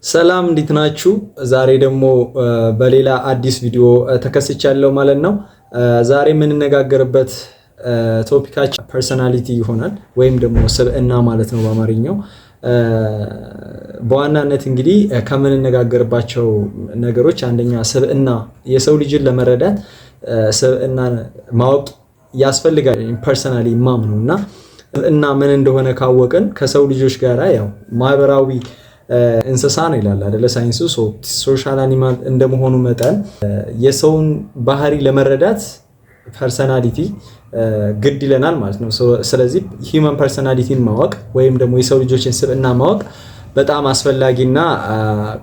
ሰላም እንዴት ናችሁ? ዛሬ ደግሞ በሌላ አዲስ ቪዲዮ ተከስቻለሁ ማለት ነው። ዛሬ የምንነጋገርበት ቶፒካችን ፐርሰናሊቲ ይሆናል ወይም ደግሞ ስብዕና ማለት ነው በአማርኛው። በዋናነት እንግዲህ ከምንነጋገርባቸው ነገሮች አንደኛ ስብዕና፣ የሰው ልጅን ለመረዳት ስብዕናን ማወቅ ያስፈልጋል። ፐርሰናሊ ማምነው እና ምን እንደሆነ ካወቅን ከሰው ልጆች ጋር ያው ማህበራዊ እንስሳ ነው ይላል አይደለ ሳይንሱ። ሶሻል አኒማል እንደመሆኑ መጠን የሰውን ባህሪ ለመረዳት ፐርሰናሊቲ ግድ ይለናል ማለት ነው። ስለዚህ ሂውመን ፐርሰናሊቲን ማወቅ ወይም ደግሞ የሰው ልጆችን ስብዕና ማወቅ በጣም አስፈላጊና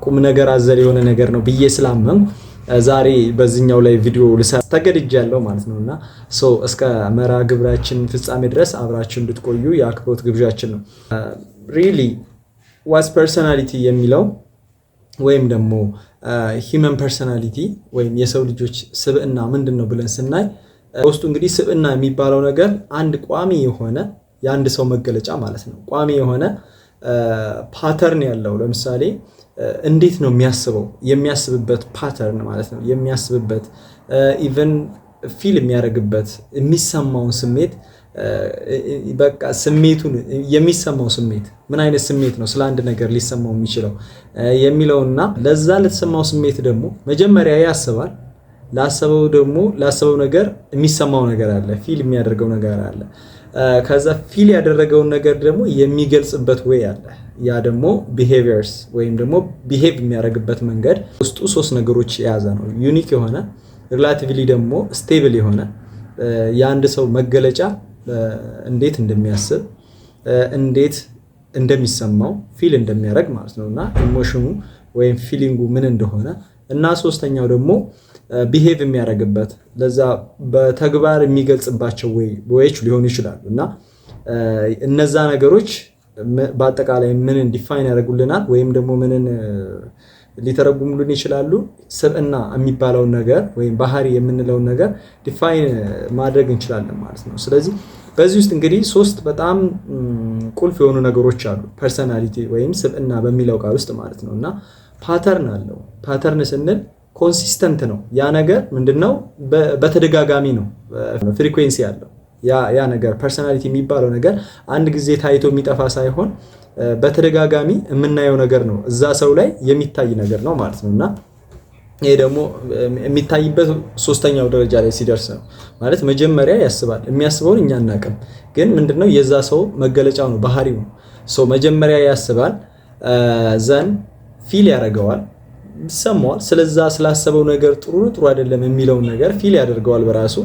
ቁም ነገር አዘል የሆነ ነገር ነው ብዬ ስላመንኩ ዛሬ በዚህኛው ላይ ቪዲዮ ልሰራ ተገድጃለሁ ማለት ነውና እስከ መርሃ ግብራችን ፍጻሜ ድረስ አብራችሁ እንድትቆዩ የአክብሮት ግብዣችን ነው። ሪሊ ዋስ ፐርሰናሊቲ የሚለው ወይም ደግሞ ሂውመን ፐርሰናሊቲ ወይም የሰው ልጆች ስብዕና ምንድን ነው ብለን ስናይ ውስጡ እንግዲህ ስብዕና የሚባለው ነገር አንድ ቋሚ የሆነ የአንድ ሰው መገለጫ ማለት ነው። ቋሚ የሆነ ፓተርን ያለው ለምሳሌ እንዴት ነው የሚያስብበት ፓተርን ማለት ነው። የሚያስብበት ኢቨን ፊል የሚያደርግበት የሚሰማውን ስሜት በቃ ስሜቱን የሚሰማው ስሜት ምን አይነት ስሜት ነው ስለ አንድ ነገር ሊሰማው የሚችለው የሚለውና ለዛ ለተሰማው ስሜት ደግሞ መጀመሪያ ያስባል። ላሰበው ነገር የሚሰማው ነገር አለ፣ ፊል የሚያደርገው ነገር አለ። ከዛ ፊል ያደረገውን ነገር ደግሞ የሚገልጽበት ወይ አለ። ያ ደግሞ ቢሄቪየርስ ወይም ደግሞ ቢሄቭ የሚያደርግበት መንገድ ውስጡ ሶስት ነገሮች የያዘ ነው። ዩኒክ የሆነ ሪላቲቭሊ ደግሞ ስቴብል የሆነ የአንድ ሰው መገለጫ እንዴት እንደሚያስብ እንዴት እንደሚሰማው ፊል እንደሚያደርግ ማለት ነውና ኢሞሽኑ ወይም ፊሊንጉ ምን እንደሆነ እና ሶስተኛው ደግሞ ቢሄቭ የሚያደርግበት ለዛ በተግባር የሚገልጽባቸው ወይዎች ሊሆኑ ይችላሉ። እና እነዛ ነገሮች በአጠቃላይ ምንን ዲፋይን ያደርጉልናል ወይም ደግሞ ምንን ሊተረጉሙልን ይችላሉ? ስብዕና የሚባለውን ነገር ወይም ባህሪ የምንለውን ነገር ዲፋይን ማድረግ እንችላለን ማለት ነው። ስለዚህ በዚህ ውስጥ እንግዲህ ሶስት በጣም ቁልፍ የሆኑ ነገሮች አሉ ፐርሰናሊቲ ወይም ስብዕና በሚለው ቃል ውስጥ ማለት ነው። እና ፓተርን አለው። ፓተርን ስንል ኮንሲስተንት ነው። ያ ነገር ምንድነው? በተደጋጋሚ ነው፣ ፍሪኩዌንሲ አለው። ያ ነገር ፐርሰናሊቲ የሚባለው ነገር አንድ ጊዜ ታይቶ የሚጠፋ ሳይሆን በተደጋጋሚ የምናየው ነገር ነው። እዛ ሰው ላይ የሚታይ ነገር ነው ማለት ነው። እና ይሄ ደግሞ የሚታይበት ሶስተኛው ደረጃ ላይ ሲደርስ ነው ማለት መጀመሪያ ያስባል። የሚያስበውን እኛ አናውቅም፣ ግን ምንድነው የዛ ሰው መገለጫው ነው፣ ባህሪው ነው። መጀመሪያ ያስባል፣ ዘን ፊል ያደርገዋል፣ ይሰማዋል። ስለዛ ስላሰበው ነገር ጥሩ አይደለም የሚለውን ነገር ፊል ያደርገዋል በራሱ።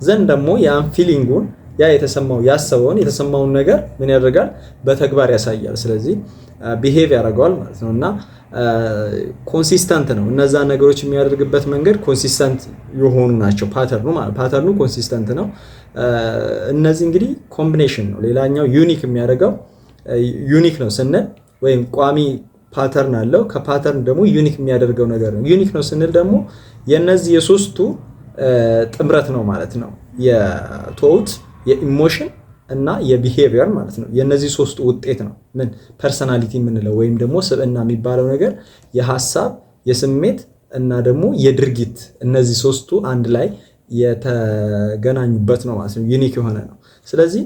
ዘን ደግሞ ያን ፊሊንጉን የተሰማውን ነገር ምን ያደርጋል? በተግባር ያሳያል። ስለዚህ ቢሄቭ ያደርገዋል ማለት ነው። እና ኮንሲስተንት ነው። እነዛ ነገሮች የሚያደርግበት መንገድ ኮንሲስተንት የሆኑ ናቸው። ፓተርኑ ኮንሲስተንት ነው። እነዚህ እንግዲህ ኮምቢኔሽን ነው። ሌላኛው ዩኒክ የሚያደርገው ዩኒክ ነው ስንል ወይም ቋሚ ፓተርን አለው። ከፓተርን ደግሞ ዩኒክ የሚያደርገው ነገር ነው። ዩኒክ ነው ስንል ደግሞ የነዚህ የሶስቱ ጥምረት ነው ማለት ነው። የቶት የኢሞሽን እና የቢሄቪየር ማለት ነው። የነዚህ ሶስቱ ውጤት ነው ምን ፐርሰናሊቲ የምንለው ወይም ደግሞ ስብዕና የሚባለው ነገር የሐሳብ፣ የስሜት እና ደግሞ የድርጊት እነዚህ ሶስቱ አንድ ላይ የተገናኙበት ነው ማለት ነው። ዩኒክ የሆነ ነው። ስለዚህ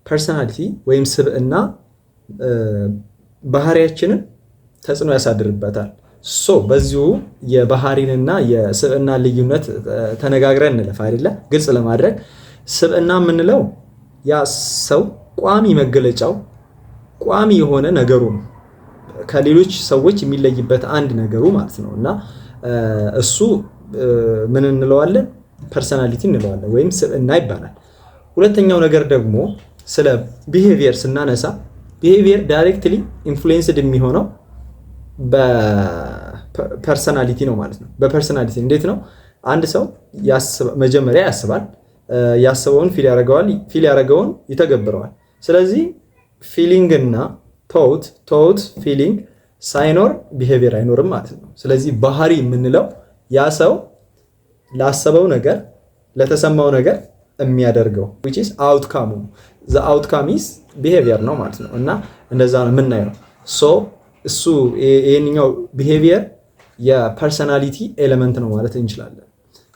ፐርሰናሊቲ ወይም ስብዕና ባህሪያችንን ተጽዕኖ ያሳድርበታል። በዚሁ የባህሪንና የስብዕና ልዩነት ተነጋግረን እንለፍ አይደለ? ግልጽ ለማድረግ ስብዕና የምንለው ያ ሰው ቋሚ መገለጫው ቋሚ የሆነ ነገሩ ነው፣ ከሌሎች ሰዎች የሚለይበት አንድ ነገሩ ማለት ነው። እና እሱ ምን እንለዋለን? ፐርሰናሊቲ እንለዋለን ወይም ስብዕና ይባላል። ሁለተኛው ነገር ደግሞ ስለ ቢሄቪየር ስናነሳ ቢሄቪየር ዳይሬክትሊ ኢንፍሉዌንስድ የሚሆነው በፐርሰናሊቲ ነው ማለት ነው። በፐርሰናሊቲ እንዴት ነው? አንድ ሰው መጀመሪያ ያስባል፣ ያስበውን ፊል ያደረገውን ይተገብረዋል። ስለዚህ ፊሊንግ እና ቶት ፊሊንግ ሳይኖር ቢሄቪየር አይኖርም ማለት ነው። ስለዚህ ባህሪ የምንለው ያ ሰው ላሰበው ነገር ለተሰማው ነገር የሚያደርገው which is outcome the outcome is behavior ነው ማለት ነው። እና እንደዛ ነው የምናየው። እሱ ይሄንኛው ቢሄቪየር የፐርሰናሊቲ ኤሌመንት ነው ማለት እንችላለን።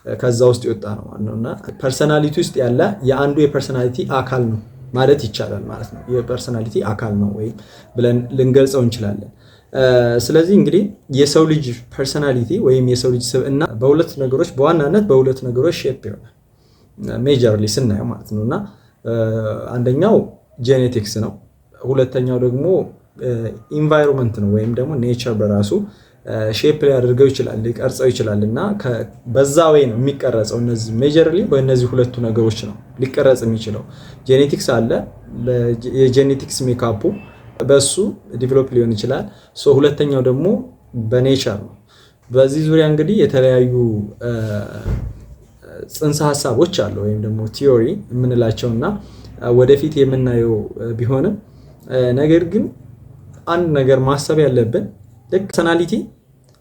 ከዛ ውስጥ የወጣ ነው ማለት ነውና ፐርሰናሊቲ ውስጥ ያለ የአንዱ የፐርሰናሊቲ አካል ነው ማለት ይቻላል ማለት ነው። የፐርሰናሊቲ አካል ነው ወይም ብለን ልንገልጸው እንችላለን። ስለዚህ እንግዲህ የሰው ልጅ ፐርሰናሊቲ ወይም የሰው ልጅ ስብዕና በዋናነት በሁለት ነገሮች ሼፕ ይሆናል ሜጀርሊ ስናየው ማለት ነውና አንደኛው ጄኔቲክስ ነው። ሁለተኛው ደግሞ ኢንቫይሮንመንት ነው ወይም ደግሞ ኔቸር በራሱ ሼፕ ሊያደርገው ይችላል ሊቀርጸው ይችላል እና በዛ ወይ ነው የሚቀረጸው። እነዚህ ሜጀርሊ በእነዚህ ሁለቱ ነገሮች ነው ሊቀረጽ የሚችለው። ጄኔቲክስ አለ፣ የጄኔቲክስ ሜካፑ በሱ ዲቨሎፕ ሊሆን ይችላል። ሁለተኛው ደግሞ በኔቸር ነው። በዚህ ዙሪያ እንግዲህ የተለያዩ ጽንሰ ሀሳቦች አሉ ወይም ደግሞ ቲዮሪ የምንላቸውና ወደፊት የምናየው ቢሆንም ነገር ግን አንድ ነገር ማሰብ ያለብን ፐርሰናሊቲ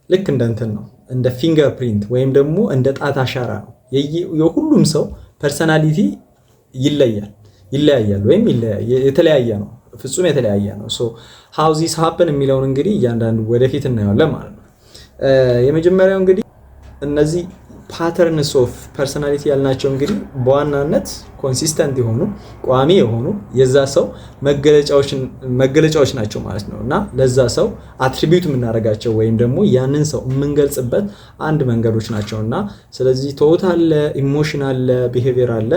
ልክ እንደ እንትን ነው፣ እንደ ፊንገር ፕሪንት ወይም ደግሞ እንደ ጣት አሻራ ነው። የሁሉም ሰው ፐርሰናሊቲ ይለያያል ወይም የተለያየ ነው፣ ፍጹም የተለያየ ነው። ሃው ዚስ ሃፕን የሚለውን እንግዲህ እያንዳንዱ ወደፊት እናየዋለን ማለት ነው። የመጀመሪያው እንግዲህ እነዚህ ፓተርንስ ኦፍ ፐርሰናሊቲ ያልናቸው እንግዲህ በዋናነት ኮንሲስተንት የሆኑ ቋሚ የሆኑ የዛ ሰው መገለጫዎች ናቸው ማለት ነው እና ለዛ ሰው አትሪቢዩት የምናደርጋቸው ወይም ደግሞ ያንን ሰው የምንገልጽበት አንድ መንገዶች ናቸው እና ስለዚህ ቶት አለ፣ ኢሞሽን አለ፣ ቢሄቪየር አለ።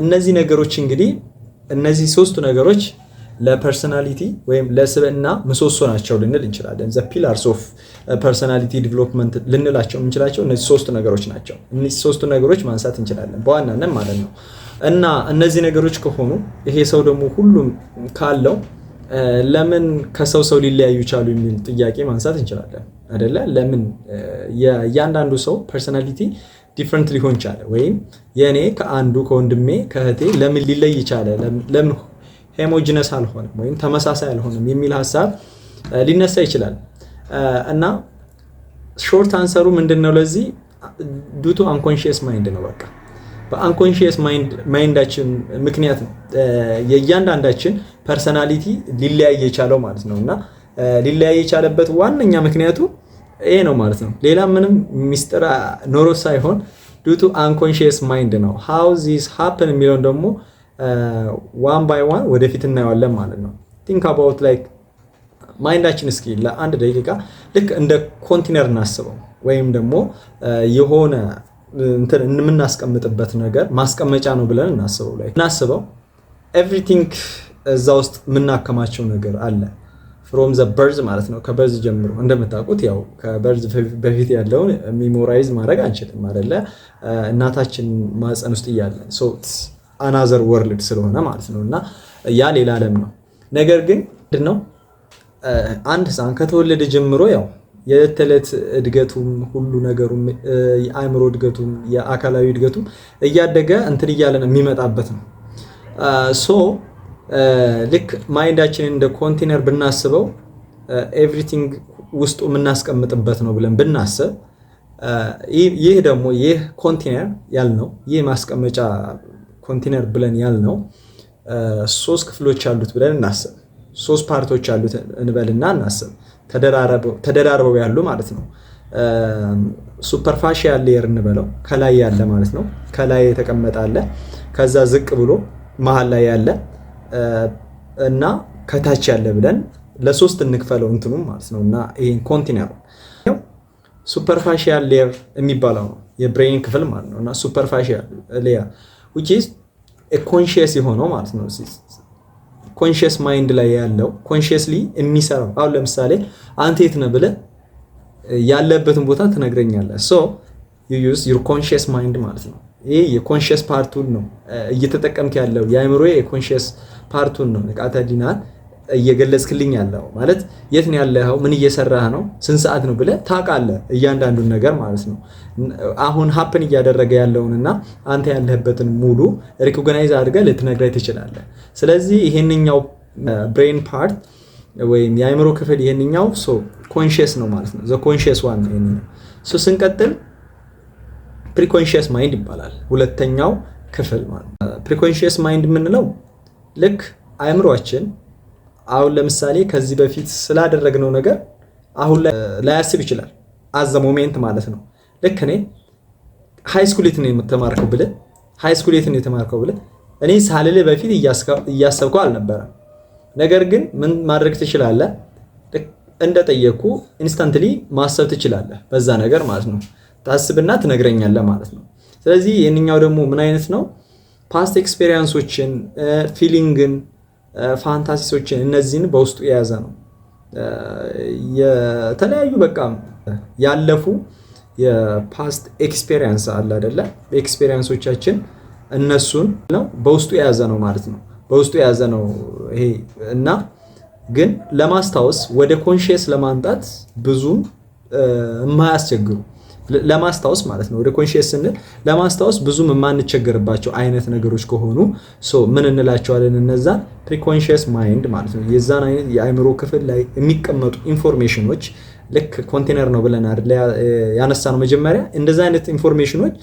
እነዚህ ነገሮች እንግዲህ እነዚህ ሶስቱ ነገሮች ለፐርሰናሊቲ ወይም ለስብዕና ምሰሶ ናቸው ልንል እንችላለን። ዘ ፒላርስ ኦፍ ፐርሰናሊቲ ዲቨሎፕመንት ልንላቸው የምንችላቸው እነዚህ ሶስቱ ነገሮች ናቸው። እነዚህ ሶስቱ ነገሮች ማንሳት እንችላለን በዋናነት ማለት ነው እና እነዚህ ነገሮች ከሆኑ ይሄ ሰው ደግሞ ሁሉም ካለው ለምን ከሰው ሊለያዩ ቻሉ የሚል ጥያቄ ማንሳት እንችላለን አይደለ? ለምን እያንዳንዱ ሰው ፐርሰናሊቲ ዲፍረንት ሊሆን ቻለ ወይም የኔ ከአንዱ ከወንድሜ ከእህቴ ለምን ሊለይ ቻለ? ለምን ሆሞጂነስ አልሆነም ወይም ተመሳሳይ አልሆነም የሚል ሀሳብ ሊነሳ ይችላል እና ሾርት አንሰሩ ምንድነው ለዚህ ዱቱ አንኮንሺየስ ማይንድ ነው። በቃ በአንኮንሺየስ ማይንዳችን ምክንያት ነው የእያንዳንዳችን ፐርሰናሊቲ ሊለያይ የቻለው ማለት ነው እና ሊለያይ የቻለበት ዋነኛ ምክንያቱ ይሄ ነው ማለት ነው። ሌላ ምንም ሚስጥር ኖሮ ሳይሆን ዱቱ አንኮንሺየስ ማይንድ ነው። ሃው ዚስ ሃፕን የሚለውን ደግሞ ዋን ባይ ዋን ወደፊት እናየዋለን ማለት ነው። ቲንክ አባውት ላይክ ማይንዳችን እስኪ ለአንድ ደቂቃ ልክ እንደ ኮንቴነር እናስበው ወይም ደግሞ የሆነ እንትን የምናስቀምጥበት ነገር ማስቀመጫ ነው ብለን እናስበው ኤቭሪቲንግ እዛ ውስጥ የምናከማቸው ነገር አለ ፍሮም ዘ በርዝ ማለት ነው። ከበርዝ ጀምሮ እንደምታውቁት ያው ከበርዝ በፊት ያለውን ሜሞራይዝ ማድረግ አንችልም አይደለ? እናታችን ማህፀን ውስጥ እያለን አናዘር ወርልድ ስለሆነ ማለት ነው እና ያ ሌላ ዓለም ነው። ነገር ግን ምንድነው አንድ ህፃን ከተወለደ ጀምሮ ያው የዕለት ተዕለት እድገቱም ሁሉ ነገሩም የአእምሮ እድገቱም የአካላዊ እድገቱም እያደገ እንትን እያለ ነው የሚመጣበት ነው። ልክ ማይንዳችንን እንደ ኮንቴነር ብናስበው ኤቭሪቲንግ ውስጡ የምናስቀምጥበት ነው ብለን ብናስብ ይህ ደግሞ ይህ ኮንቴነር ያልነው ይህ ማስቀመጫ ኮንቴነር ብለን ያልነው ሶስት ክፍሎች አሉት ብለን እናስብ። ሶስት ፓርቶች አሉት እንበልና እናስብ። ተደራርበው ያሉ ማለት ነው። ሱፐርፋሺያል ሌየር እንበለው ከላይ ያለ ማለት ነው። ከላይ የተቀመጠ አለ፣ ከዛ ዝቅ ብሎ መሃል ላይ ያለ እና ከታች ያለ ብለን ለሶስት እንክፈለው እንትኑም ማለት ነው እና ይሄን ኮንቴነር ሱፐርፋሺያል ሌየር የሚባለው ነው የብሬን ክፍል ማለት ነው እና ሱፐርፋሺያል ሌየር which is a conscious የሆነው ማለት ነው። ኮንሺየስ ማይንድ ላይ ያለው ኮንሺየስሊ የሚሰራው አሁን ለምሳሌ አንተ የት ነህ ብለህ ያለበትን ቦታ ትነግረኛለህ። you use your conscious mind ማለት ነው። ይሄ የኮንሺየስ ፓርቱን ነው እየተጠቀምክ ያለው የአእምሮ የኮንሺየስ ፓርቱን ነው ንቃተ ህሊናን እየገለጽክልኝ ያለው ማለት የት ነው ያለኸው፣ ምን እየሰራህ ነው፣ ስንት ሰዓት ነው ብለህ ታውቃለህ እያንዳንዱን ነገር ማለት ነው። አሁን ሀፕን እያደረገ ያለውንና አንተ ያለህበትን ሙሉ ሪኮግናይዝ አድርገህ ልትነግረኝ ትችላለህ። ስለዚህ ይሄንኛው ብሬን ፓርት ወይም የአእምሮ ክፍል ይሄንኛው ኮንሺየስ ነው ማለት ነው። ዘ ኮንሺየስ ዋን ነው ይሄንኛው። ስንቀጥል ፕሪኮንሺየስ ማይንድ ይባላል ሁለተኛው ክፍል ማለት ነው። ፕሪኮንሺየስ ማይንድ የምንለው ልክ አእምሮአችን አሁን ለምሳሌ ከዚህ በፊት ስላደረግነው ነገር አሁን ላያስብ ይችላል። አዘ ሞሜንት ማለት ነው። ልክ እኔ ሃይስኩሌት ነው የተማርከው ብለህ እኔ ሳልልህ በፊት እያሰብከው አልነበረም። ነገር ግን ምን ማድረግ ትችላለህ? እንደጠየቅኩ ኢንስታንትሊ ማሰብ ትችላለህ በዛ ነገር ማለት ነው። ታስብና ትነግረኛለህ ማለት ነው። ስለዚህ የኛው ደግሞ ምን አይነት ነው? ፓስት ኤክስፔሪየንሶችን፣ ፊሊንግን፣ ፋንታሲሶችን እነዚህን በውስጡ የያዘ ነው። የተለያዩ በቃ ያለፉ የፓስት ኤክስፔሪየንስ አለ አይደለ? ኤክስፔሪየንሶቻችን እነሱን ነው በውስጡ የያዘ ነው ማለት ነው። በውስጡ የያዘ ነው ይሄ እና ግን ለማስታወስ ወደ ኮንሺየስ ለማምጣት ብዙም የማያስቸግሩ ለማስታወስ ማለት ነው። ወደ ኮንሺየስ ስንል ለማስታወስ ብዙም የማንቸገርባቸው አይነት ነገሮች ከሆኑ ምን እንላቸዋለን? እነዛን ፕሪኮንሺየስ ማይንድ ማለት ነው። የዛን አይነት የአእምሮ ክፍል ላይ የሚቀመጡ ኢንፎርሜሽኖች ልክ ኮንቴነር ነው ብለን አይደል ያነሳ ነው መጀመሪያ። እንደዛ አይነት ኢንፎርሜሽኖች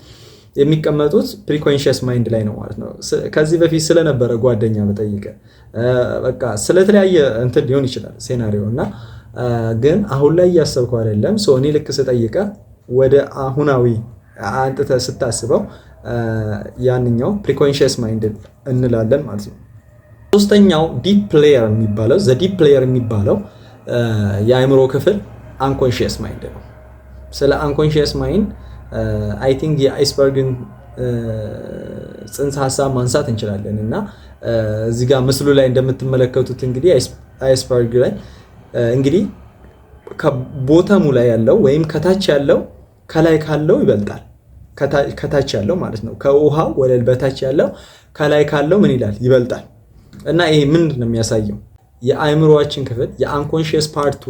የሚቀመጡት ፕሪኮንሺየስ ማይንድ ላይ ነው ማለት ነው። ከዚህ በፊት ስለነበረ ጓደኛ መጠይቀ በቃ ስለተለያየ እንትን ሊሆን ይችላል ሴናሪዮ እና ግን አሁን ላይ እያሰብከው አይደለም። እኔ ልክ ስጠይቀ ወደ አሁናዊ አንጥተህ ስታስበው ያንኛው ፕሪኮንሺየስ ማይንድ እንላለን ማለት ነው። ሶስተኛው ዲፕ ፕሌየር የሚባለው ዲፕ ፕሌየር የሚባለው የአእምሮ ክፍል አንኮንሺየስ ማይንድ ነው። ስለ አንኮንሺየስ ማይንድ አይ ቲንክ የአይስበርግን ጽንሰ ሀሳብ ማንሳት እንችላለን እና እዚህ ጋር ምስሉ ላይ እንደምትመለከቱት እንግዲህ አይስበርግ ላይ እንግዲህ ከቦተሙ ላይ ያለው ወይም ከታች ያለው ከላይ ካለው ይበልጣል። ከታች ያለው ማለት ነው። ከውሃው ወለል በታች ያለው ከላይ ካለው ምን ይላል? ይበልጣል። እና ይሄ ምንድን ነው የሚያሳየው? የአእምሮአችን ክፍል የአንኮንሺየስ ፓርቱ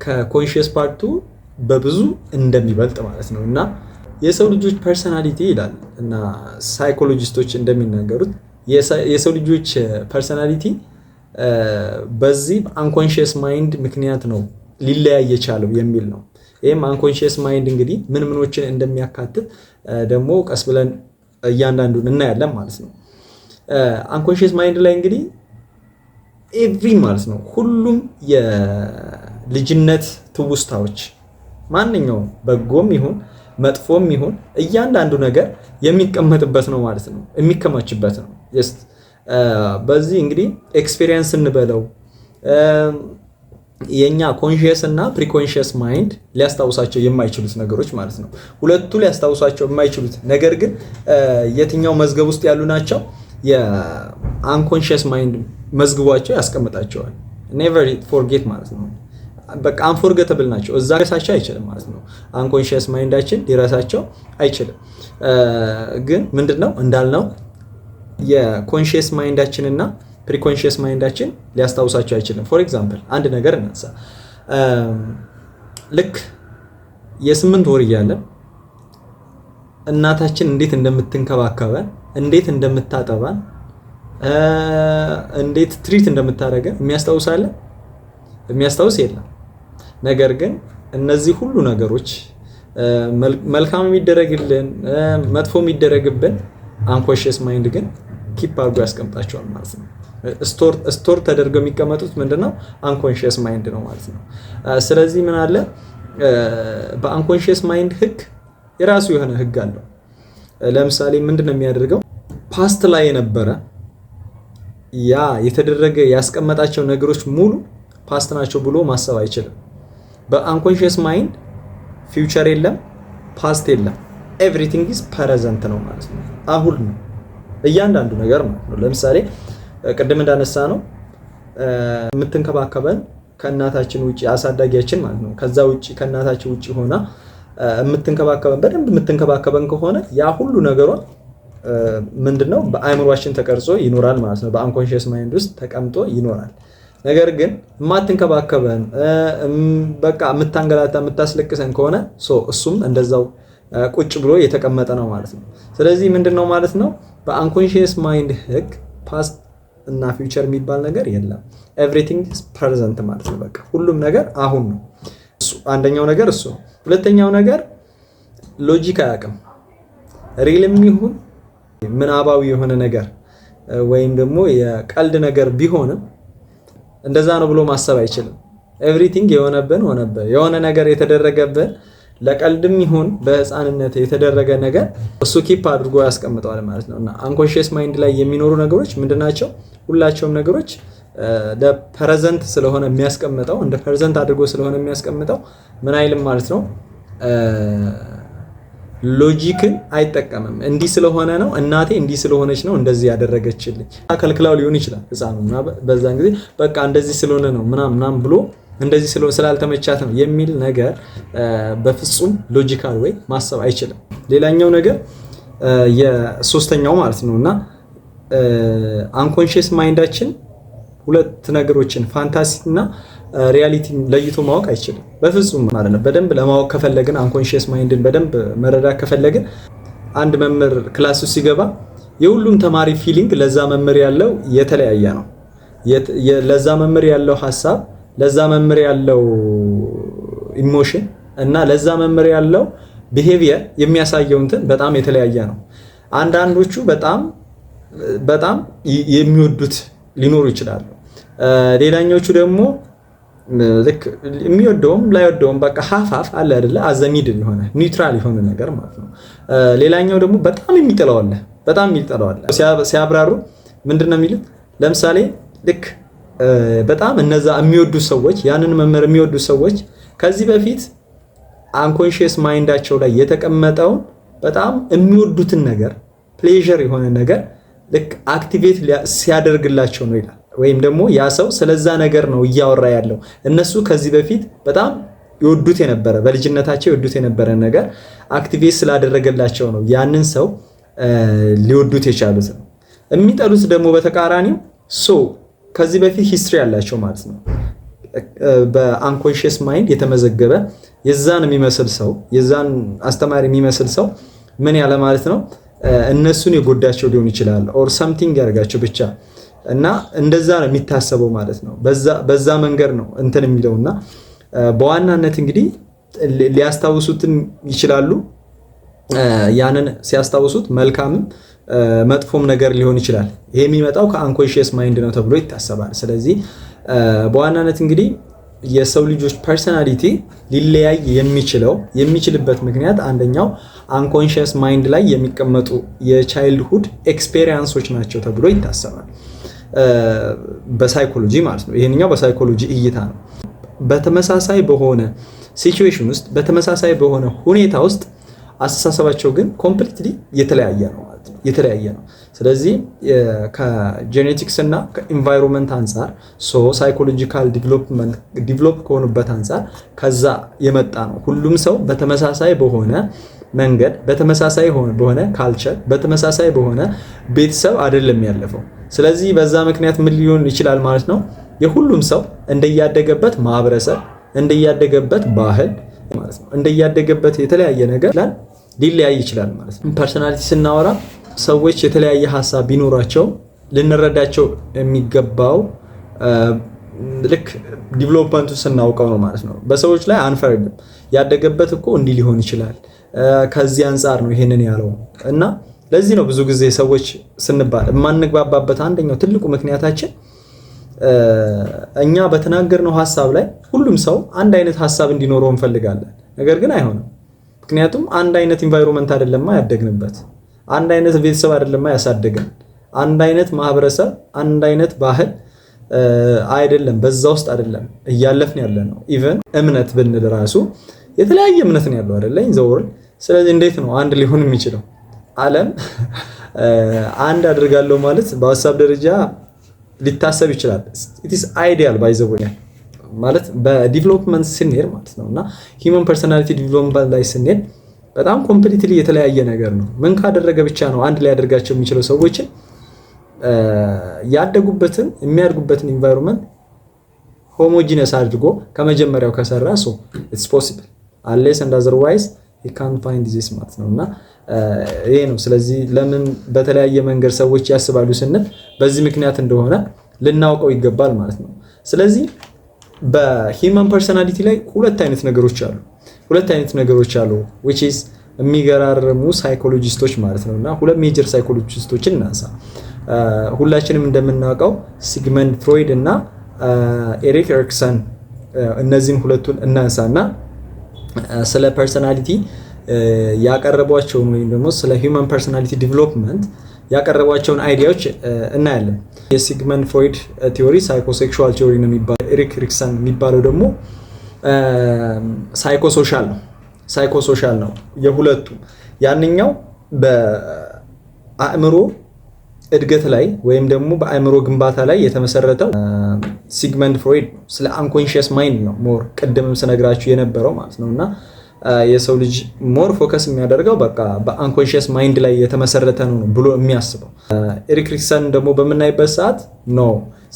ከኮንሺየስ ፓርቱ በብዙ እንደሚበልጥ ማለት ነው። እና የሰው ልጆች ፐርሰናሊቲ ይላል እና ሳይኮሎጂስቶች እንደሚናገሩት የሰው ልጆች ፐርሰናሊቲ በዚህ አንኮንሺየስ ማይንድ ምክንያት ነው ሊለያይ የቻለው የሚል ነው። ይህም አንኮንሺየስ ማይንድ እንግዲህ ምን ምኖችን እንደሚያካትት ደግሞ ቀስ ብለን እያንዳንዱን እናያለን ማለት ነው። አንኮንሺየስ ማይንድ ላይ እንግዲህ ኤቭሪ ማለት ነው ሁሉም የልጅነት ትውስታዎች ማንኛውም በጎም ይሁን መጥፎም ይሁን እያንዳንዱ ነገር የሚቀመጥበት ነው ማለት ነው፣ የሚከማችበት ነው። በዚህ እንግዲህ ኤክስፔሪየንስ እንበለው የኛ ኮንሺየስ እና ፕሪኮንሺየስ ማይንድ ሊያስታውሳቸው የማይችሉት ነገሮች ማለት ነው። ሁለቱ ሊያስታውሳቸው የማይችሉት ነገር ግን የትኛው መዝገብ ውስጥ ያሉ ናቸው? የአንኮንሺየስ ማይንድ መዝግቧቸው ያስቀምጣቸዋል። ኔቨር ፎርጌት ማለት ነው። በቃ አንፎርገተብል ናቸው። እዛ ሊረሳቸው አይችልም ማለት ነው። አንኮንሺየስ ማይንዳችን ሊረሳቸው አይችልም። ግን ምንድነው እንዳልነው የኮንሺየስ ማይንዳችን እና ፕሪኮንሺየስ ማይንዳችን ሊያስታውሳቸው አይችልም። ፎር ኤግዛምፕል አንድ ነገር እናንሳ። ልክ የ8 ወር እያለን እናታችን እንዴት እንደምትንከባከበን፣ እንዴት እንደምታጠባን፣ እንዴት ትሪት እንደምታደርገን የሚያስታውሳለን? የሚያስታውስ የለም። ነገር ግን እነዚህ ሁሉ ነገሮች መልካም የሚደረግልን መጥፎ የሚደረግብን አንኮንሺየስ ማይንድ ግን ኪፕ አድርጎ ያስቀምጣቸዋል ማለት ነው። ስቶር ተደርገው የሚቀመጡት ምንድነው? አንኮንሺየስ ማይንድ ነው ማለት ነው። ስለዚህ ምን አለ በአንኮንሺየስ ማይንድ ህግ የራሱ የሆነ ህግ አለው። ለምሳሌ ምንድነው የሚያደርገው? ፓስት ላይ የነበረ ያ የተደረገ ያስቀመጣቸው ነገሮች ሙሉ ፓስት ናቸው ብሎ ማሰብ አይችልም። በአንኮንሺየስ ማይንድ ፊውቸር የለም፣ ፓስት የለም። ኤቭሪቲንግ ኢዝ ፕሬዘንት ነው ማለት ነው። አሁን ነው እያንዳንዱ ነገር ማለት ነው። ለምሳሌ ቅድም እንዳነሳ ነው የምትንከባከበን ከእናታችን ውጪ አሳዳጊያችን ማለት ነው። ከዛ ውጪ ከእናታችን ውጪ ሆና የምትንከባከበን በደንብ የምትንከባከበን ከሆነ ያ ሁሉ ነገሯ ምንድነው በአእምሯችን ተቀርጾ ይኖራል ማለት ነው። በአንኮንሺየስ ማይንድ ውስጥ ተቀምጦ ይኖራል። ነገር ግን የማትንከባከበን በቃ የምታንገላታ የምታስለቅሰን ከሆነ እሱም እንደዛው ቁጭ ብሎ የተቀመጠ ነው ማለት ነው። ስለዚህ ምንድነው ማለት ነው በአንኮንሺየስ ማይንድ ህግ ፓስት እና ፊውቸር የሚባል ነገር የለም። ኤቭሪቲንግ ኢዝ ፕሬዘንት ማለት ነው። በቃ ሁሉም ነገር አሁን ነው። አንደኛው ነገር እሱ ነው። ሁለተኛው ነገር ሎጂክ አያውቅም። ሪልም ይሁን ምናባዊ የሆነ ነገር ወይም ደግሞ የቀልድ ነገር ቢሆንም እንደዛ ነው ብሎ ማሰብ አይችልም። ኤቭሪቲንግ የሆነብን ሆነብን። የሆነ ነገር የተደረገብን ለቀልድም ይሁን በህፃንነት የተደረገ ነገር እሱ ኪፕ አድርጎ ያስቀምጠዋል ማለት ነው። እና አንኮንሺየስ ማይንድ ላይ የሚኖሩ ነገሮች ምንድናቸው? ሁላቸውም ነገሮች ፕሬዘንት ስለሆነ የሚያስቀምጠው እንደ ፕሬዘንት አድርጎ ስለሆነ የሚያስቀምጠው ምን አይልም ማለት ነው። ሎጂክን አይጠቀምም። እንዲህ ስለሆነ ነው እናቴ እንዲህ ስለሆነች ነው እንደዚህ ያደረገችልኝ ከልክላው ሊሆን ይችላል ህፃኑና በዛን ጊዜ በቃ እንደዚህ ስለሆነ ነው ምናምን ብሎ እንደዚህ ስላልተመቻት ነው የሚል ነገር በፍጹም ሎጂካል ወይ ማሰብ አይችልም። ሌላኛው ነገር የሶስተኛው ማለት ነውና አንኮንሺየስ ማይንዳችን ሁለት ነገሮችን ፋንታሲ እና ሪያሊቲ ለይቶ ማወቅ አይችልም በፍጹም ማለት ነው። በደንብ ለማወቅ ከፈለግን አንኮንሺየስ ማይንድን በደንብ መረዳት ከፈለግን አንድ መምህር ክላስ ውስጥ ሲገባ የሁሉም ተማሪ ፊሊንግ ለዛ መምህር ያለው የተለያየ ነው። ለዛ መምህር ያለው ሐሳብ፣ ለዛ መምህር ያለው ኢሞሽን እና ለዛ መምህር ያለው ቢሄቪየር የሚያሳየው እንትን በጣም የተለያየ ነው። አንዳንዶቹ በጣም የሚወዱት ሊኖሩ ይችላሉ። ሌላኞቹ ደግሞ ልክ የሚወደውም ላይወደውም በቃ ሀፋፍ አለ አይደለ አዘሚድ የሆነ ኒውትራል የሆነ ነገር ማለት ነው። ሌላኛው ደግሞ በጣም የሚጠላው አለ። ሲያብራሩ ምንድነው የሚሉት? ለምሳሌ ልክ በጣም እነዛ የሚወዱ ሰዎች ያንን መምህር የሚወዱ ሰዎች ከዚህ በፊት አንኮንሺየስ ማይንዳቸው ላይ የተቀመጠውን በጣም የሚወዱትን ነገር ፕሌዠር የሆነ ነገር ልክ አክቲቬት ሲያደርግላቸው ነው ይላል። ወይም ደግሞ ያ ሰው ስለዛ ነገር ነው እያወራ ያለው። እነሱ ከዚህ በፊት በጣም ይወዱት የነበረ በልጅነታቸው ይወዱት የነበረ ነገር አክቲቬት ስላደረገላቸው ነው ያንን ሰው ሊወዱት የቻሉት ነው። የሚጠሉት ደግሞ በተቃራኒው ከዚህ በፊት ሂስትሪ ያላቸው ማለት ነው። በአንኮንሺየስ ማይንድ የተመዘገበ የዛን የሚመስል ሰው የዛን አስተማሪ የሚመስል ሰው ምን ያለ ማለት ነው እነሱን የጎዳቸው ሊሆን ይችላል ኦር ሰምቲንግ ያደርጋቸው ብቻ እና እንደዛ ነው የሚታሰበው ማለት ነው። በዛ መንገድ ነው እንትን የሚለውና በዋናነት እንግዲህ ሊያስታውሱትም ይችላሉ። ያንን ሲያስታውሱት መልካምም መጥፎም ነገር ሊሆን ይችላል። ይሄ የሚመጣው ከአንኮንሺየስ ማይንድ ነው ተብሎ ይታሰባል። ስለዚህ በዋናነት እንግዲህ የሰው ልጆች ፐርሰናሊቲ ሊለያይ የሚችልበት ምክንያት አንደኛው አንኮንሺየስ ማይንድ ላይ የሚቀመጡ የቻይልድሁድ ኤክስፔሪየንሶች ናቸው ተብሎ ይታሰባል በሳይኮሎጂ ማለት ነው። ይሄንኛው በሳይኮሎጂ እይታ ነው። በተመሳሳይ በሆነ ሲቹዌሽን ውስጥ በተመሳሳይ በሆነ ሁኔታ ውስጥ አስተሳሰባቸው ግን ኮምፕሊትሊ የተለያየ ነው ማለት ነው። የተለያየ ነው። ስለዚህ ከጄኔቲክስ እና ከኢንቫይሮንመንት አንፃር ሳይኮሎጂካል ዲቨሎፕ ከሆኑበት አንፃር ከዛ የመጣ ነው። ሁሉም ሰው በተመሳሳይ በሆነ መንገድ በተመሳሳይ በሆነ ካልቸር በተመሳሳይ በሆነ ቤተሰብ አይደለም ያለፈው። ስለዚህ በዛ ምክንያት ምን ሊሆን ይችላል ማለት ነው የሁሉም ሰው እንደያደገበት ማህበረሰብ እንደያደገበት ባህል ማለት ነው እንደያደገበት የተለያየ ነገር ሊለያይ ይችላል ማለት ነው። ፐርሰናሊቲ ስናወራ ሰዎች የተለያየ ሐሳብ ቢኖራቸው ልንረዳቸው የሚገባው ልክ ዲቨሎፕመንቱ ስናውቀው ነው ማለት ነው። በሰዎች ላይ አንፈርድም። ያደገበት እኮ እንዲህ ሊሆን ይችላል ከዚህ አንፃር ነው ይሄንን ያለው እና ለዚህ ነው ብዙ ጊዜ ሰዎች ስንባል የማንግባባበት አንደኛው ትልቁ ምክንያታችን እኛ በተናገርነው ሐሳብ ላይ ሁሉም ሰው አንድ አይነት ሐሳብ እንዲኖረው እንፈልጋለን። ነገር ግን አይሆንም። ምክንያቱም አንድ አይነት ኢንቫይሮንመንት አይደለማ ያደግንበት፣ አንድ አይነት ቤተሰብ አይደለማ ያሳደገን፣ አንድ አይነት ማህበረሰብ፣ አንድ አይነት ባህል አይደለም። በዛ ውስጥ አይደለም እያለፍን ያለ ነው። ኢቭን እምነት ብንል ራሱ የተለያየ እምነት ነው ያለው አይደለ ዘወር። ስለዚህ እንዴት ነው አንድ ሊሆን የሚችለው? ዓለም አንድ አድርጋለሁ ማለት በሀሳብ ደረጃ ሊታሰብ ይችላል። ኢት ኢዝ አይዲያል ባይ ዘ ወይ ማለት በዲቨሎፕመንት ስንሄድ ማለት ነውና ሂውመን ፐርሰናሊቲ ዲቨሎፕመንት ላይ ስንሄድ በጣም ኮምፕሊትሊ የተለያየ ነገር ነው። ምን ካደረገ ብቻ ነው አንድ ላይ ያደርጋቸው የሚችለው ሰዎችን ያደጉበትን የሚያድጉበትን ኢንቫይሮንመንት ሆሞጂነስ አድርጎ ከመጀመሪያው ከሰራ ኢትስ ፖሲብል unless and otherwise he can't find this ማለት ነውና ይሄ ነው። ስለዚህ ለምን በተለያየ መንገድ ሰዎች ያስባሉ ስንል በዚህ ምክንያት እንደሆነ ልናውቀው ይገባል ማለት ነው። ስለዚህ በሂውመን ፐርሰናሊቲ ላይ ሁለት አይነት ነገሮች አሉ which is የሚገራርሙ ሳይኮሎጂስቶች ማለት ነውና ሁለት ሜጀር ሳይኮሎጂስቶችን እናንሳ። ሁላችንም እንደምናውቀው ሲግመንድ ፍሮይድ እና ኤሪክ ኤሪክሰን እነዚህን ሁለቱን እናንሳና ስለ ፐርሰናሊቲ ያቀረቧቸውን ወይም ደግሞ ስለ ሂውማን ፐርሰናሊቲ ዲቨሎፕመንት ያቀረቧቸውን አይዲያዎች እናያለን። የሲግመንድ ፍሮይድ ቲዮሪ ሳይኮሴክሹዋል ቲዮሪ ነው የሚባለው። ኤሪክ ኤሪክሰን የሚባለው ደግሞ ሳይኮሶሻል ነው የሁለቱ። ያንኛው በአእምሮ እድገት ላይ ወይም ደግሞ በአእምሮ ግንባታ ላይ የተመሰረተው ሲግመንድ ፍሮይድ ስለ አንኮንሺየስ ማይንድ ነው ሞር ቅድምም ስነግራችሁ የነበረው ማለት ነውና የሰው ልጅ ሞር ፎከስ የሚያደርገው በቃ በአንኮንሺየስ ማይንድ ላይ የተመሰረተ ነው ብሎ የሚያስበው። ኤሪክ ኤሪክሰን ደግሞ በምናይበት ሰዓት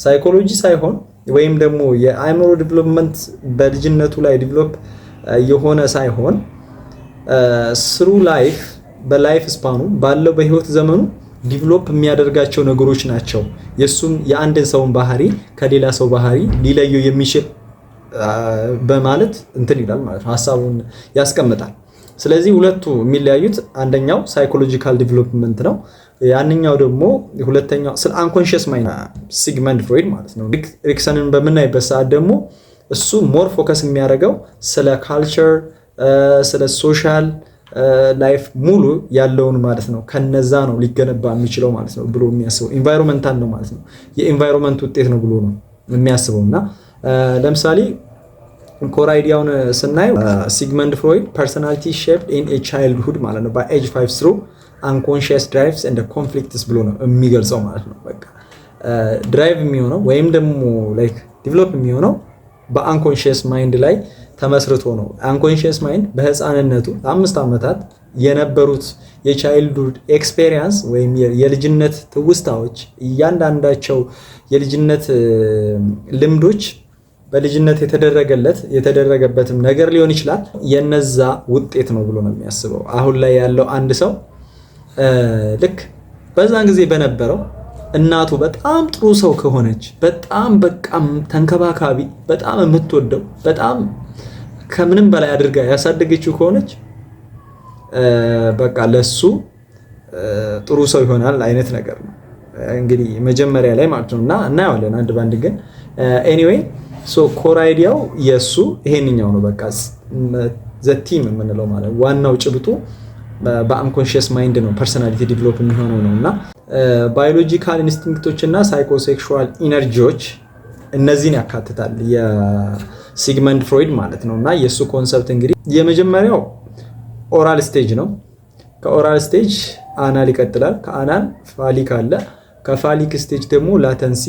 ሳይኮሎጂ ሳይሆን ወይም ደግሞ የአእምሮ ዲቨሎፕመንት በልጅነቱ ላይ ዲቨሎፕ የሆነ ሳይሆን ስሩ ላይፍ በላይፍ ስፓኑ ባለው በህይወት ዘመኑ ዲቨሎፕ የሚያደርጋቸው ነገሮች ናቸው የሱም የአንድን ሰውን ባህሪ ከሌላ ሰው ባህሪ ሊለየው የሚችል በማለት እንትን ይላል ማለት ነው፣ ሐሳቡን ያስቀምጣል። ስለዚህ ሁለቱ የሚለያዩት አንደኛው ሳይኮሎጂካል ዲቨሎፕመንት ነው፣ ያንኛው ደግሞ ሁለተኛው ስለ አንኮንሺየስ ማይንድ ሲግመንድ ፍሮይድ ማለት ነው። ኤሪክሰንን በምናይበት ሰዓት ደግሞ እሱ ሞር ፎከስ የሚያደርገው ስለ ካልቸር ስለ ሶሻል ላይፍ ሙሉ ያለውን ማለት ነው ከነዛ ነው ሊገነባ የሚችለው ማለት ነው ብሎ የሚያስበው ኢንቫይሮንመንታል ነው ማለት ነው፣ የኢንቫይሮንመንት ውጤት ነው ብሎ ነው የሚያስበውና ለምሳሌ ኮር አይዲያውን ስናየው ሲግመንድ ፍሮይድ ፐርሰናሊቲ ሼፕድ ኢን ኤ ቻይልድሁድ ማለት ነው ባይ ኤጅ 5 through unconscious drives and conflicts ብሎ ነው የሚገልጸው ማለት ነው። በቃ ድራይቭ የሚሆነው ወይም ደግሞ ላይክ ዲቨሎፕ የሚሆነው በአንኮንሺየስ ማይንድ ላይ ተመስርቶ ነው። አንኮንሺየስ ማይንድ በህፃንነቱ 5 ዓመታት የነበሩት የቻይልድሁድ ኤክስፔሪየንስ ወይም የልጅነት ትውስታዎች እያንዳንዳቸው የልጅነት ልምዶች በልጅነት የተደረገበትም ነገር ሊሆን ይችላል የነዛ ውጤት ነው ብሎ ነው የሚያስበው። አሁን ላይ ያለው አንድ ሰው ልክ በዛን ጊዜ በነበረው እናቱ በጣም ጥሩ ሰው ከሆነች በጣም በቃም ተንከባካቢ በጣም የምትወደው በጣም ከምንም በላይ አድርጋ ያሳደገችው ከሆነች በቃ ለሱ ጥሩ ሰው ይሆናል አይነት ነገር ነው እንግዲህ መጀመሪያ ላይ ማለት ነውና እናያለን አንድ ባንድ ግን ኤኒዌይ ኮር አይዲያው የሱ ይሄንኛው ነው። በቃ ዘቲም የምንለው ማለት ዋናው ጭብጡ በአንኮንሺየስ ማይንድ ነው ፐርሰናሊቲ ዲቨሎፕ የሚሆነው ነውና ባዮሎጂካል ኢንስቲንክቶች እና ሳይኮሴክሹዋል ኢነርጂዎች እነዚህን ያካትታል የሲግመንድ ፍሮይድ ማለት ነውና የሱ ኮንሰፕት እንግዲህ የመጀመሪያው ኦራል ስቴጅ ነው። ከኦራል ስቴጅ አናል ይቀጥላል። ከአናል ፋሊክ አለ። ከፋሊክ ስቴጅ ደግሞ ላተንሲ፣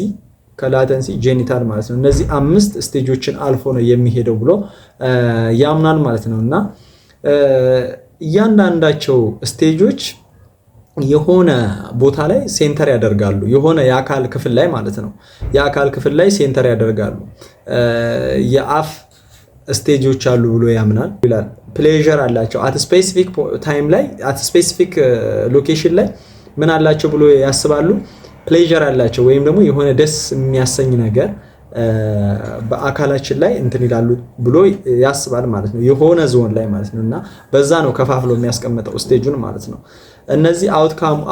ከላተንሲ ጄኒታል ማለት ነው። እነዚህ 5 ስቴጆችን አልፎ ነው የሚሄደው ብሎ ያምናል ማለት ነውና እያንዳንዳቸው ስቴጆች የሆነ ቦታ ላይ ሴንተር ያደርጋሉ። የሆነ የአካል ክፍል ላይ ማለት ነው የአካል ክፍል ላይ ሴንተር ያደርጋሉ። የአፍ ስቴጆች አሉ ብሎ ያምናል ይላል። ፕሌዠር አላቸው አት ስፔሲፊክ ታይም ላይ አት ስፔሲፊክ ሎኬሽን ላይ ምን አላቸው ብሎ ያስባሉ። ፕሌዠር አላቸው ወይም ደግሞ የሆነ ደስ የሚያሰኝ ነገር በአካላችን ላይ እንትን ይላሉ ብሎ ያስባል ማለት ነው የሆነ ዞን ላይ ማለት ነውና በዛ ነው ከፋፍሎ የሚያስቀምጠው ስቴጁን ማለት ነው። እነዚህ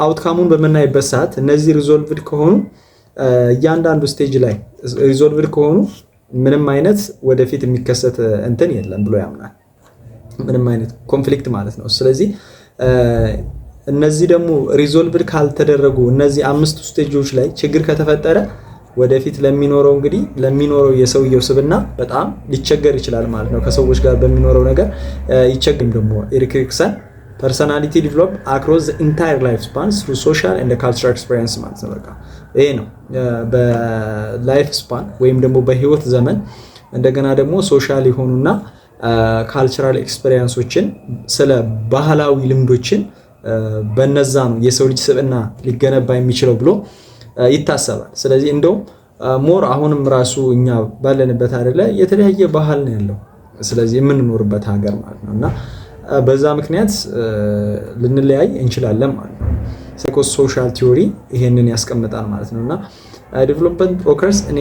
አውትካሙን በመናይበት ሰዓት እነዚህ ሪዞልቭድ ከሆኑ እያንዳንዱ ስቴጅ ላይ ሪዞልቭድ ከሆኑ ምንም አይነት ወደፊት የሚከሰት እንትን የለም ብሎ ያምናል። ምንም አይነት ኮንፍሊክት ማለት ነው። ስለዚህ እነዚህ ደግሞ ሪዞልቭድ ካልተደረጉ እነዚህ 5 ስቴጆች ላይ ችግር ከተፈጠረ ወደፊት ለሚኖረው የሰውየው ስብና በጣም ሊቸገር ይችላል ማለት ነው። ከሰዎች ጋር በሚኖረው ነገር ይቸግም። ደግሞ ኤሪክ ኤሪክሰን ፐርሰናሊቲ ዲቨሎፕ አክሮስ ዘ ኢንታየር ላይፍ ስፓን ትሩ ሶሻል ኤንድ ካልቸራል ኤክስፒሪየንስ ማለት ነው። በቃ ይሄ ነው በላይፍ ስፓን ወይም ደግሞ በህይወት ዘመን እንደገና ደግሞ ሶሻል የሆኑና ካልቸራል ኤክስፒሪየንሶችን ስለ ባህላዊ ልምዶችን በነዛ ነው የሰው ልጅ ስብና ሊገነባ የሚችለው ብሎ ይታሰባል። ስለዚህ እንደው ሞር አሁንም ራሱ እኛ ባለንበት አይደለ የተለያየ ባህል ነው ያለው ስለዚህ የምንኖርበት ሀገር ማለት ነውና በዛ ምክንያት ልንለያይ እንችላለን ማለት ነው። ሳይኮሶሻል ቲዮሪ ይሄንን ያስቀምጣል ማለት ነውና ዲቨሎፕመንት ኦከርስ እኔ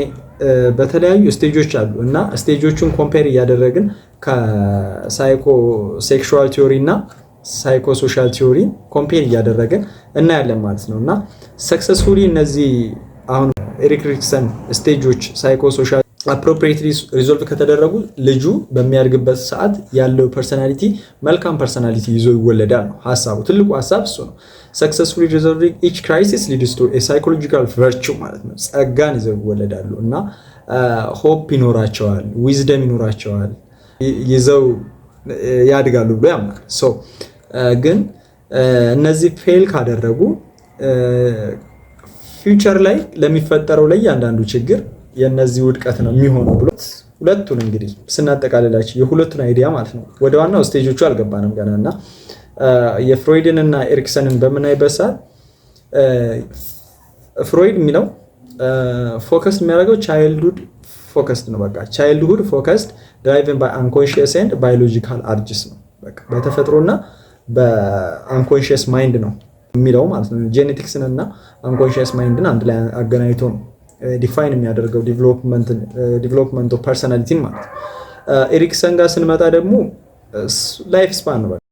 በተለያዩ ስቴጆች አሉ እና ስቴጆቹን ኮምፔር እያደረግን ከሳይኮ ሴክሹዋል ቲዮሪ እና ሳይኮሶሻል ቲዮሪ ኮምፔር እያደረግን እናያለን ማለት ነውና ሰክሰስፉሊ እነዚህ አሁን ኤሪክሰን ስቴጆች ሳይኮሶሻል አፕሮፕሪየትሊ ሪዞልቭ ከተደረጉ ልጁ በሚያድግበት ሰዓት ያለው ፐርሰናሊቲ መልካም ፐርሰናሊቲ ይዞ ይወለዳል ነው ሀሳቡ። ትልቁ ሀሳብ እሱ ነው። ሰክሰስፉሊ ሪዞልቪንግ ኢች ክራይሲስ ሊድስ ቱ ሳይኮሎጂካል ቨርቹ ማለት ነው። ጸጋን ይዘው ይወለዳሉ እና ሆፕ ይኖራቸዋል፣ ዊዝደም ይኖራቸዋል፣ ይዘው ያድጋሉ ብሎ ያምናል። ግን እነዚህ ፌል ካደረጉ ፊውቸር ላይ ለሚፈጠረው ለእያንዳንዱ ችግር የነዚህ ውድቀት ነው የሚሆነው ብሎ ሁለቱን እንግዲህ ስናጠቃልላችሁ የሁለቱን አይዲያ ማለት ነው። ወደ ዋናው ስቴጆቹ አልገባንም ገና እና የፍሮይድን እና ኤሪክሰንን በምናይበት ሰዓት ፍሮይድ የሚለው ፎከስ የሚያደርገው ቻይልድሁድ ፎከስድ ነው። በቃ ቻይልድሁድ ፎከስድ ድራይቭን ባይ አንኮንሺየስ ኤንድ ባዮሎጂካል አርጅስ ነው። በቃ በተፈጥሮና በአንኮንሺየስ ማይንድ ነው የሚለው ማለት ነው። ጄኔቲክስን እና አንኮንሺየስ ማይንድን አንድ ላይ አገናኝቶ ነው ዲፋይን የሚያደርገው ዲቨሎፕመንት ኦፍ ፐርሰናሊቲን ማለት ነው። ኤሪክሰን ጋር ስንመጣ ደግሞ ላይፍ ስፓን ነው።